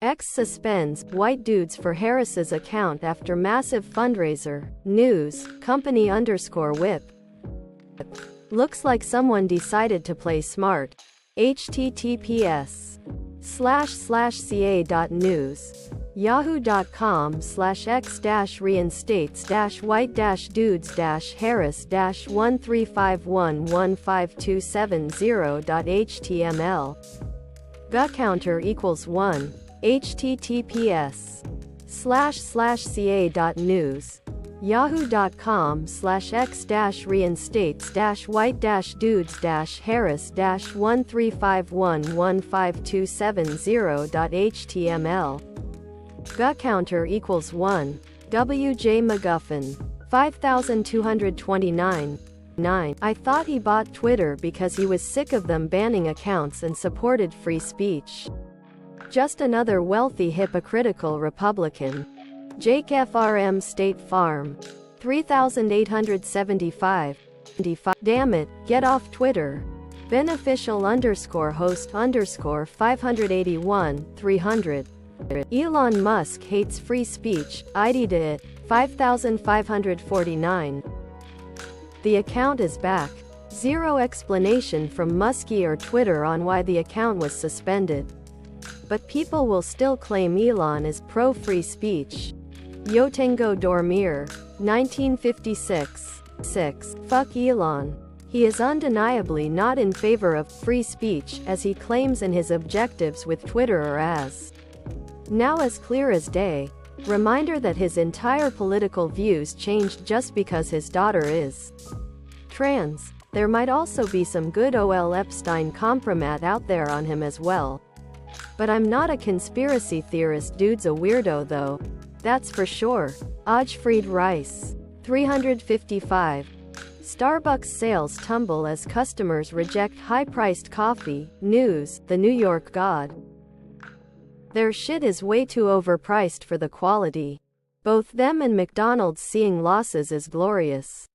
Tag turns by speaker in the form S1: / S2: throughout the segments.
S1: X suspends white dudes for Harris's account after massive fundraiser. News, company _whip. Looks like someone decided to play smart. https://ca.news. yahoo.com/x-reinstates-white-dudes-harris-135115270.html. Counter equals 1. https://ca.news. yahoo.com/x-reinstates-white-dudes-harris-135115270.html. Counter equals 1. W.J. McGuffin. 5229. 9. I thought he bought Twitter because he was sick of them banning accounts and supported free speech. Just another wealthy hypocritical Republican. Jake FRM State Farm. 3875. Damn it, get off Twitter. Beneficial_host_581 300. Elon Musk hates free speech, ID'd it. 5549. The account is back. Zero explanation from Muskie or Twitter on why the account was suspended. But people will still claim Elon is pro-free speech. Yotengo Dormir. 1956. 6. Fuck Elon. He is undeniably not in favor of free speech, as he claims in his objectives with Twitter are as now as clear as day. Reminder that his entire political views changed just because his daughter is trans. There might also be some good ol Epstein compromat out there on him as well. But I'm not a conspiracy theorist. Dude's a weirdo though. That's for sure. Ojfried Rice. 355. Starbucks sales tumble as customers reject high-priced coffee. News, the New York God. Their shit is way too overpriced for the quality. Both them and McDonald's seeing losses is glorious.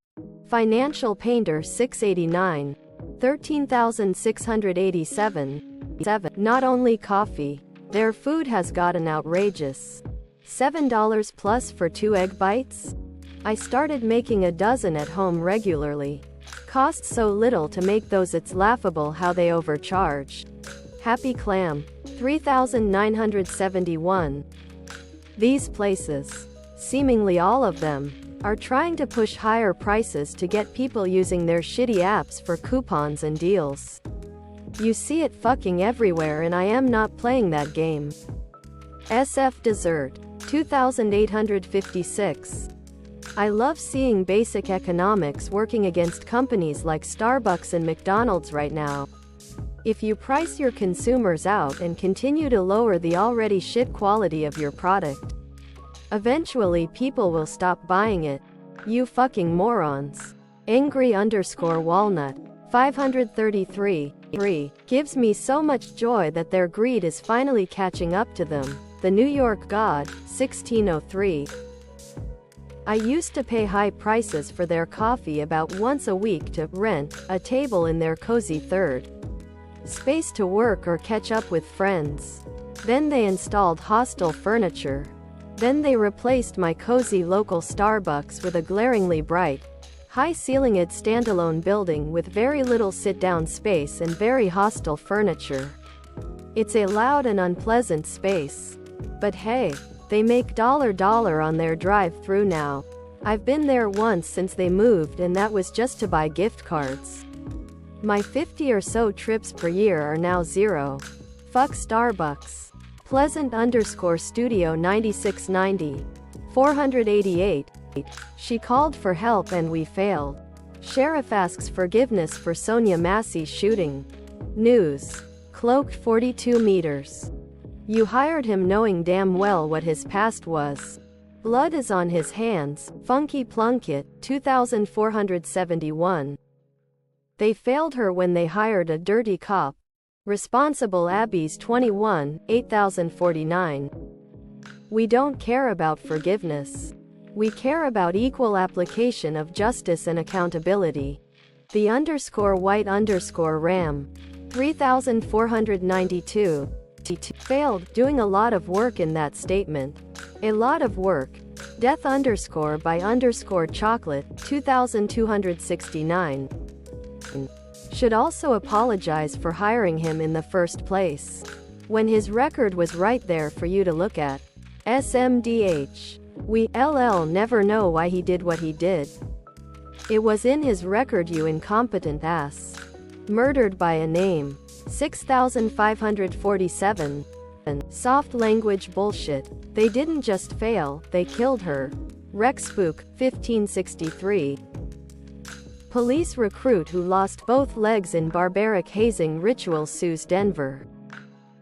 S1: Financial Painter 689. 13,687. 7. Not only coffee. Their food has gotten outrageous. $7 plus for 2 egg bites? I started making a dozen at home regularly. Costs so little to make those, it's laughable how they overcharged. Happy Clam. 3971. These places, seemingly all of them, are trying to push higher prices to get people using their shitty apps for coupons and deals. You see it fucking everywhere, and I am not playing that game. SF Dessert. 2856. I love seeing basic economics working against companies like Starbucks and McDonald's right now. If you price your consumers out and continue to lower the already shit quality of your product, eventually people will stop buying it. You fucking morons. Angry_walnut. 533. 3. Gives me so much joy that their greed is finally catching up to them. The New York God. 1603. I used to pay high prices for their coffee about once a week to rent a table in their cozy third space to work or catch up with friends. Then they installed hostile furniture. Then they replaced my cozy local Starbucks with a glaringly bright, high-ceilinged standalone building with very little sit-down space and very hostile furniture. It's a loud and unpleasant space. But hey, they make dollar on their drive-through now. I've been there once since they moved, and that was just to buy gift cards. My 50 or so trips per year are now 0. Fuck Starbucks. Pleasant_Studio 9690. 488. She called for help and we failed. Sheriff asks forgiveness for Sonia Massey shooting. News. Cloaked 42 meters. You hired him knowing damn well what his past was. Blood is on his hands. Funky Plunkett. 2471. They failed her when they hired a dirty cop. Responsible Abby's 21, 8049. We don't care about forgiveness. We care about equal application of justice and accountability. The_white_ram. 3492. Failed, doing a lot of work in that statement. A lot of work. Death by chocolate, 2269. Should also apologize for hiring him in the first place. When his record was right there for you to look at. SMDH. We never know why he did what he did. It was in his record, you incompetent ass. Murdered by a name. 6547. Soft language bullshit. They didn't just fail, they killed her. Rexbook, 1563. Police recruit who lost both legs in barbaric hazing ritual sues Denver.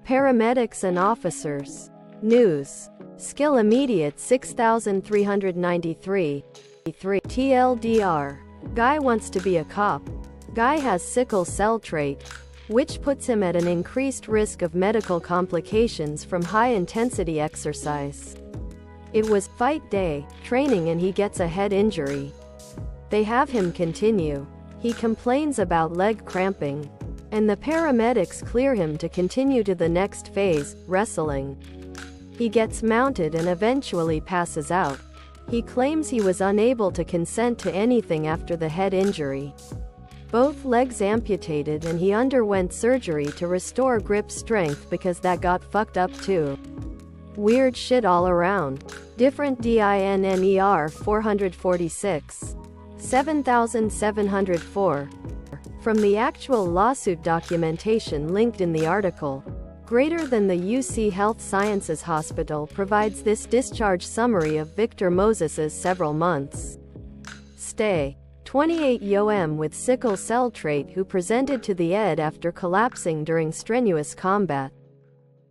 S1: Paramedics and officers. News. Skill immediate 6393. TLDR. Guy wants to be a cop. Guy has sickle cell trait, which puts him at an increased risk of medical complications from high-intensity exercise. It was fight day, training, and he gets a head injury. They have him continue. He complains about leg cramping, and the paramedics clear him to continue to the next phase, wrestling. He gets mounted and eventually passes out. He claims he was unable to consent to anything after the head injury. Both legs amputated, and he underwent surgery to restore grip strength because that got fucked up too. Weird shit all around. Different DINNER 446. 7704. From the actual lawsuit documentation linked in the article. Greater than the UC Health Sciences Hospital provides this discharge summary of Victor Moses's several months. Stay. 28 YOM with sickle cell trait who presented to the ED after collapsing during strenuous combat.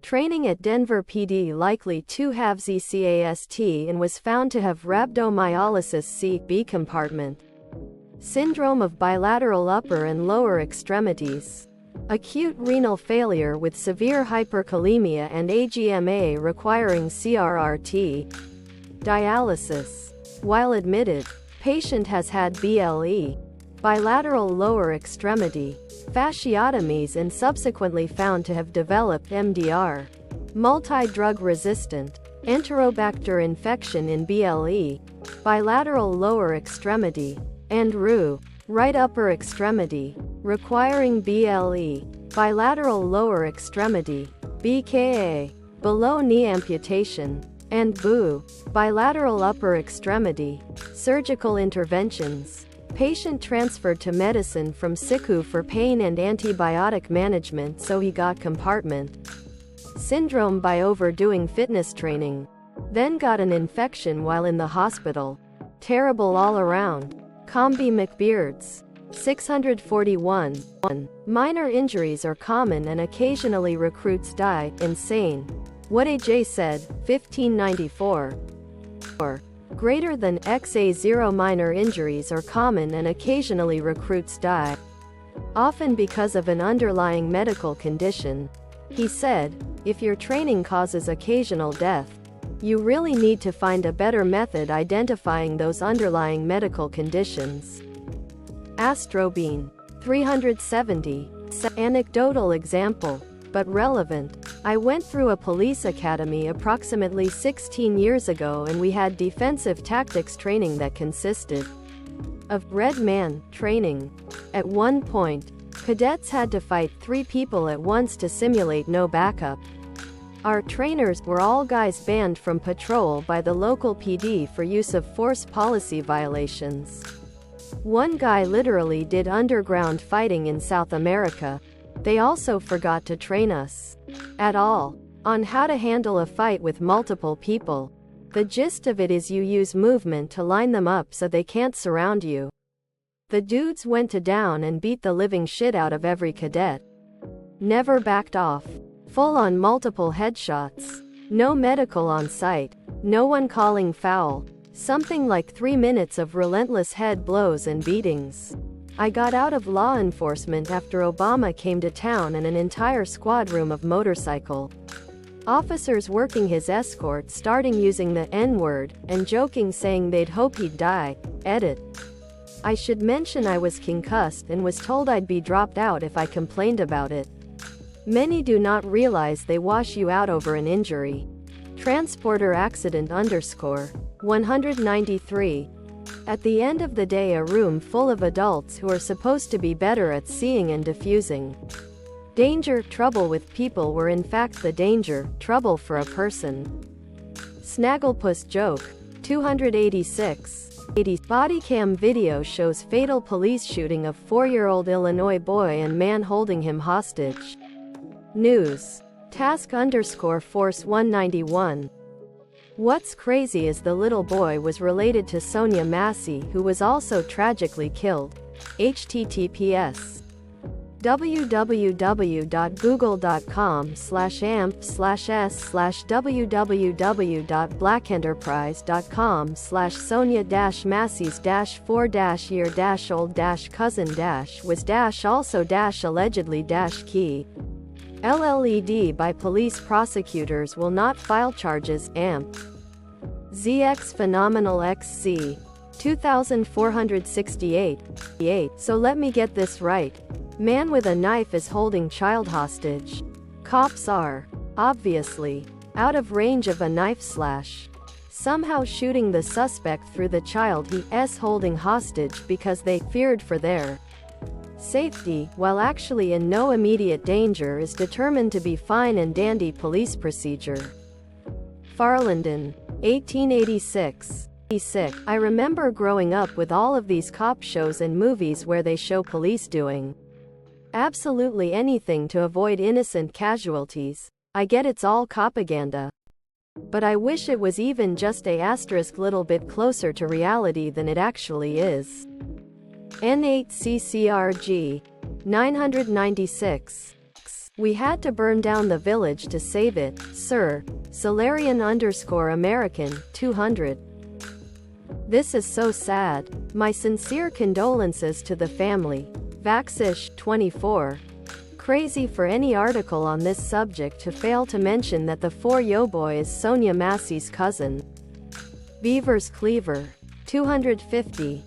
S1: Training at Denver PD, likely 2 halves ECAST, and was found to have rhabdomyolysis C/B compartment. Syndrome of bilateral upper and lower extremities. Acute renal failure with severe hyperkalemia and AGMA requiring CRRT. Dialysis. While admitted, patient has had BLE, bilateral lower extremity, fasciotomies, and subsequently found to have developed MDR, multi-drug resistant, Enterobacter infection in BLE, bilateral lower extremity, and RU, right upper extremity, requiring BLE, bilateral lower extremity, BKA, below knee amputation, and BU, bilateral upper extremity, surgical interventions. Patient transferred to medicine from SICU for pain and antibiotic management, so he got compartment syndrome by overdoing fitness training. Then got an infection while in the hospital. Terrible all around. Combi McBeards. 641. Minor injuries are common and occasionally recruits die. Insane. What AJ said, 1594. Greater than XA0 minor injuries are common and occasionally recruits die. Often because of an underlying medical condition. He said, if your training causes occasional death, you really need to find a better method identifying those underlying medical conditions. Astrobean. 370. Anecdotal example, but relevant. I went through a police academy approximately 16 years ago, and we had defensive tactics training that consisted of Red Man training. At one point, cadets had to fight 3 people at once to simulate no backup. Our trainers were all guys banned from patrol by the local PD for use of force policy violations. One guy literally did underground fighting in South America. They also forgot to train us at all on how to handle a fight with multiple people. The gist of it is you use movement to line them up so they can't surround you. The dudes went to down and beat the living shit out of every cadet. Never backed off. Full on multiple headshots. No medical on site. No one calling foul. Something like 3 minutes of relentless head blows and beatings. I got out of law enforcement after Obama came to town, and an entire squad room of motorcycle officers working his escort starting using the N-word and joking, saying they'd hope he'd die. Edit. I should mention I was concussed and was told I'd be dropped out if I complained about it. Many do not realize they wash you out over an injury. Transporter accident _ 193. At the end of the day, a room full of adults who are supposed to be better at seeing and diffusing danger, trouble with people were in fact the danger, trouble for a person. Snagglepuss joke. 286. Body cam video shows fatal police shooting of 4-year-old Illinois boy and man holding him hostage. News. Task _ Force 191. What's crazy is the little boy was related to Sonia Massey, who was also tragically killed. https www.google.com/amp/s/www.blackenterprise.com/sonia-massey's-4-year-also-allegedly-key LLED by police prosecutors will not file charges. AMP ZX Phenomenal XC 2468. So let me get this right. Man with a knife is holding child hostage. Cops are, obviously, out of range of a knife slash. Somehow shooting the suspect through the child he's holding hostage because they feared for their safety, while actually in no immediate danger, is determined to be fine and dandy police procedure. Farlandon, 1886. I remember growing up with all of these cop shows and movies where they show police doing absolutely anything to avoid innocent casualties. I get it's all propaganda, but I wish it was even just a little bit closer to reality than it actually is. N8CCRG 996. We had to burn down the village to save it, sir. Solarian _ American 200. This is so sad. My sincere condolences to the family. Vaxish 24. Crazy for any article on this subject to fail to mention that the 4-yo boy is Sonia Massey's cousin. Beavers Cleaver 250.